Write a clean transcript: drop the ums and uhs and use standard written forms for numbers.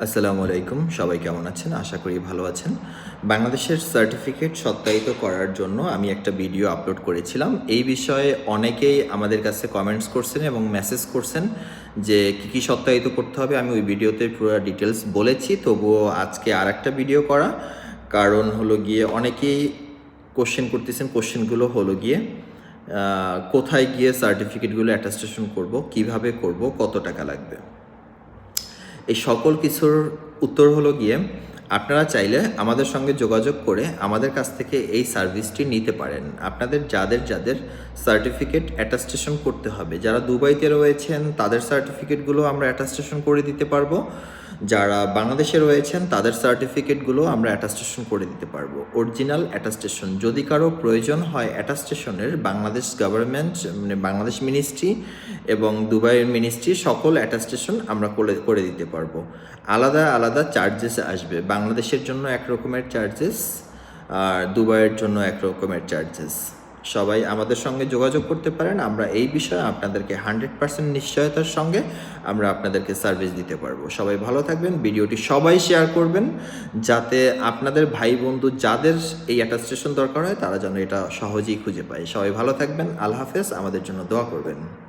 আসসালামু আলাইকুম, সবাই কেমন আছেন? আশা করি ভালো আছেন। বাংলাদেশের সার্টিফিকেট সত্যায়িত করার জন্য আমি একটা ভিডিও আপলোড করেছিলাম। এই বিষয়ে অনেকেই আমাদের কাছে কমেন্টস করছেন এবং মেসেজ করছেন যে কী সত্যায়িত করতে হবে। আমি ওই ভিডিওতে পুরো ডিটেলস বলেছি, তবুও আজকে আরেকটা ভিডিও করা। কারণ হলো গিয়ে অনেকেই কোশ্চেন করতেছেন, কোশ্চেনগুলো হলো গিয়ে কোথায় গিয়ে সার্টিফিকেটগুলো অ্যাটাস্টেশন করব, কিভাবে করব, কত টাকা লাগবে। এই সকল কিছুর উত্তর হলো গিয়ে আপনারা চাইলে আমাদের সঙ্গে যোগাযোগ করে আমাদের কাছ থেকে এই সার্ভিসটি নিতে পারেন। আপনাদের যাদের যাদের সার্টিফিকেট অ্যাটাস্টেশন করতে হবে, যারা দুবাইতে রয়েছেন তাদের সার্টিফিকেটগুলো আমরা অ্যাটাস্টেশন করে দিতে পারবো। যারা বাংলাদেশে রয়েছেন তাদের সার্টিফিকেটগুলো আমরা অ্যাটাস্টেশন করে দিতে পারবো। অরিজিনাল অ্যাটাস্টেশন যদি কারো প্রয়োজন হয় অ্যাটাস্টেশনের, বাংলাদেশ গভর্নমেন্ট মানে বাংলাদেশ মিনিস্ট্রি এবং দুবাইয়ের মিনিস্ট্রি সকল অ্যাটাস্টেশন আমরা করে দিতে পারবো। আলাদা আলাদা চার্জেস আসবে। বাংলাদেশের জন্য এক রকমের চার্জেস আর দুবাইয়ের জন্য এক রকমের চার্জেস। সবাই আমাদের সঙ্গে যোগাযোগ করতে পারেন। আমরা এই বিষয়ে আপনাদেরকে 100% নিশ্চয়তার সঙ্গে আমরা আপনাদেরকে সার্ভিস দিতে পারবো। সবাই ভালো থাকবেন। ভিডিওটি সবাই শেয়ার করবেন যাতে আপনাদের ভাই বন্ধু যাদের এই অ্যাটাস্টেশন দরকার হয় তারা যেন এটা সহজেই খুঁজে পায়। সবাই ভালো থাকবেন। আল্লাহ হাফেজ। আমাদের জন্য দোয়া করবেন।